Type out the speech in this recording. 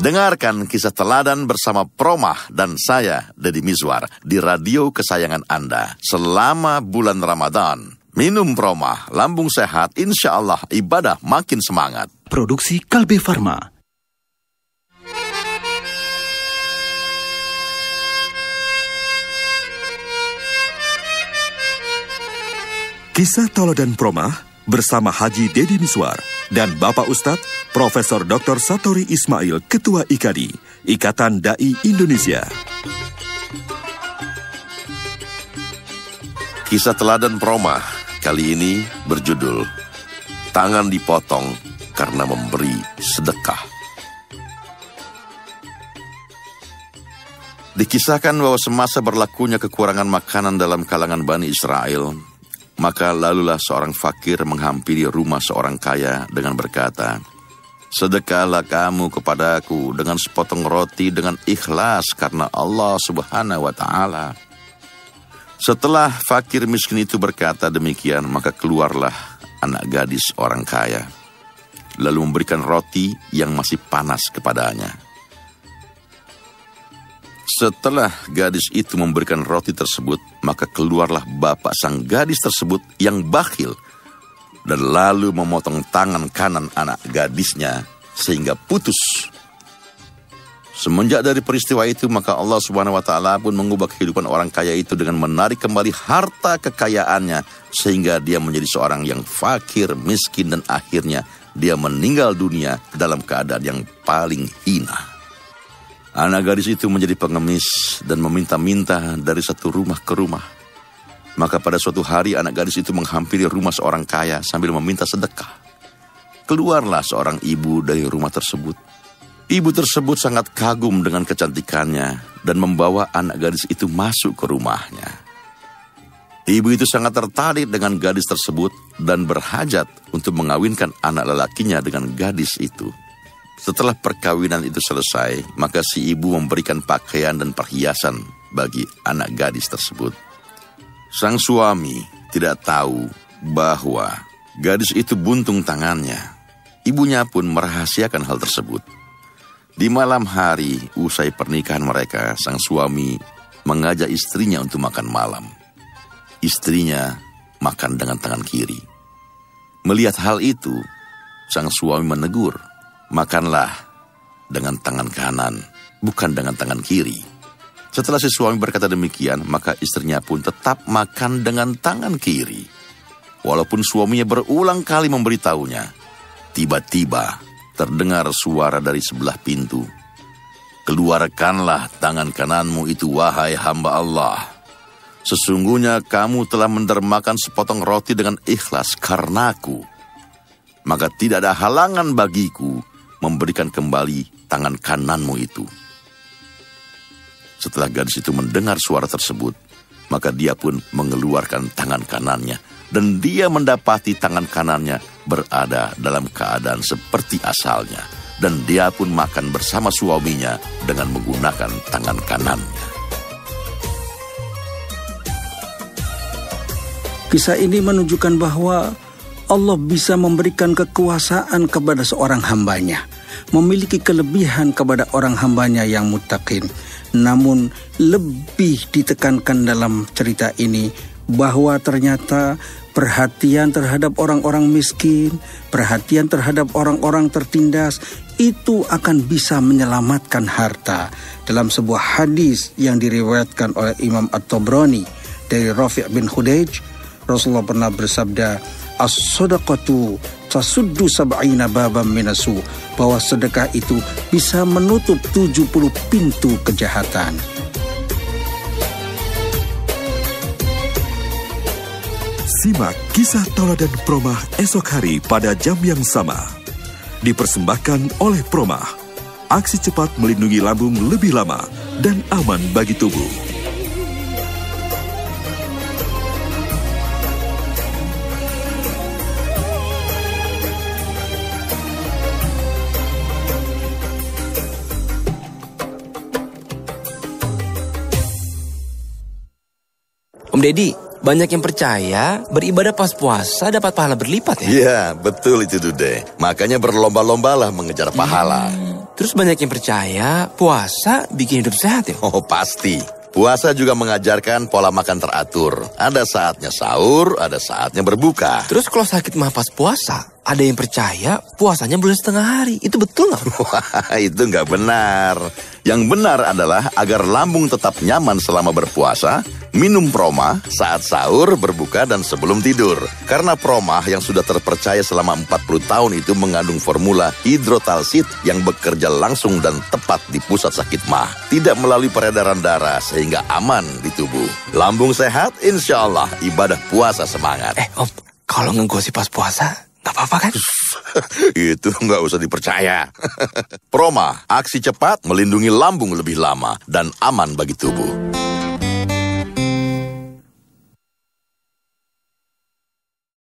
Dengarkan kisah teladan bersama Promah dan saya, Deddy Mizwar, di radio kesayangan Anda selama bulan Ramadan. Minum Promah, lambung sehat, insya Allah ibadah makin semangat. Produksi Kalbe Farma. Kisah Teladan Promah bersama Haji Deddy Mizwar dan Bapak Ustadz Profesor Dr. Satori Ismail, Ketua IKADI, Ikatan Dai Indonesia. Kisah Teladan Promah kali ini berjudul Tangan Dipotong Karena Memberi Sedekah. Dikisahkan bahwa semasa berlakunya kekurangan makanan dalam kalangan Bani Israel, maka lalulah seorang fakir menghampiri rumah seorang kaya dengan berkata, "Sedekahlah kamu kepadaku dengan sepotong roti dengan ikhlas karena Allah Subhanahu wa Ta'ala." Setelah fakir miskin itu berkata demikian, maka keluarlah anak gadis orang kaya, lalu memberikan roti yang masih panas kepadanya. Setelah gadis itu memberikan roti tersebut, maka keluarlah bapak sang gadis tersebut yang bakhil, dan lalu memotong tangan kanan anak gadisnya sehingga putus. Semenjak dari peristiwa itu, maka Allah Subhanahu wa Ta'ala pun mengubah kehidupan orang kaya itu dengan menarik kembali harta kekayaannya, sehingga dia menjadi seorang yang fakir, miskin, dan akhirnya dia meninggal dunia dalam keadaan yang paling hina. Anak gadis itu menjadi pengemis dan meminta-minta dari satu rumah ke rumah. Maka pada suatu hari anak gadis itu menghampiri rumah seorang kaya sambil meminta sedekah. Keluarlah seorang ibu dari rumah tersebut. Ibu tersebut sangat kagum dengan kecantikannya dan membawa anak gadis itu masuk ke rumahnya. Ibu itu sangat tertarik dengan gadis tersebut dan berhajat untuk mengawinkan anak lelakinya dengan gadis itu. Setelah perkawinan itu selesai, maka si ibu memberikan pakaian dan perhiasan bagi anak gadis tersebut. Sang suami tidak tahu bahwa gadis itu buntung tangannya. Ibunya pun merahasiakan hal tersebut. Di malam hari, usai pernikahan mereka, sang suami mengajak istrinya untuk makan malam. Istrinya makan dengan tangan kiri. Melihat hal itu, sang suami menegur, "Makanlah dengan tangan kanan, bukan dengan tangan kiri." Setelah si suami berkata demikian, maka istrinya pun tetap makan dengan tangan kiri. Walaupun suaminya berulang kali memberitahunya, tiba-tiba terdengar suara dari sebelah pintu. "Keluarkanlah tangan kananmu itu, wahai hamba Allah. Sesungguhnya kamu telah mendermakan sepotong roti dengan ikhlas karenaku. Maka tidak ada halangan bagiku memberikan kembali tangan kananmu itu." Setelah gadis itu mendengar suara tersebut, maka dia pun mengeluarkan tangan kanannya, dan dia mendapati tangan kanannya berada dalam keadaan seperti asalnya, dan dia pun makan bersama suaminya dengan menggunakan tangan kanannya. Kisah ini menunjukkan bahwa Allah bisa memberikan kekuasaan kepada seorang hambanya, memiliki kelebihan kepada orang hambanya yang muttaqin. Namun lebih ditekankan dalam cerita ini bahwa ternyata perhatian terhadap orang-orang miskin, perhatian terhadap orang-orang tertindas, itu akan bisa menyelamatkan harta. Dalam sebuah hadis yang diriwayatkan oleh Imam At-Tabrani dari Rafi' bin Khudayj, Rasulullah pernah bersabda, "As-sadaqatu tasuddu sab'ina babam minasu," bahwa sedekah itu bisa menutup 70 pintu kejahatan. Simak kisah Teladan Promah esok hari pada jam yang sama. Dipersembahkan oleh Promah. Aksi cepat melindungi lambung lebih lama dan aman bagi tubuh. Om Deddy, banyak yang percaya beribadah pas puasa dapat pahala berlipat ya? Iya, betul itu Dude. Makanya berlomba-lombalah mengejar pahala. Terus banyak yang percaya puasa bikin hidup sehat ya? Oh pasti. Puasa juga mengajarkan pola makan teratur. Ada saatnya sahur, ada saatnya berbuka. Terus kalau sakit mah pas puasa, ada yang percaya puasanya boleh setengah hari. Itu betul nggak? Wah, itu nggak benar. Yang benar adalah agar lambung tetap nyaman selama berpuasa, minum promah saat sahur, berbuka, dan sebelum tidur. Karena promah yang sudah terpercaya selama 40 tahun itu mengandung formula hidrotalsid yang bekerja langsung dan tepat di pusat sakit mah. Tidak melalui peredaran darah sehingga aman di tubuh. Lambung sehat, insya Allah ibadah puasa semangat. Om, kalau ngegosip pas puasa, nggak apa-apa kan? Itu nggak usah dipercaya. Promah, aksi cepat melindungi lambung lebih lama dan aman bagi tubuh.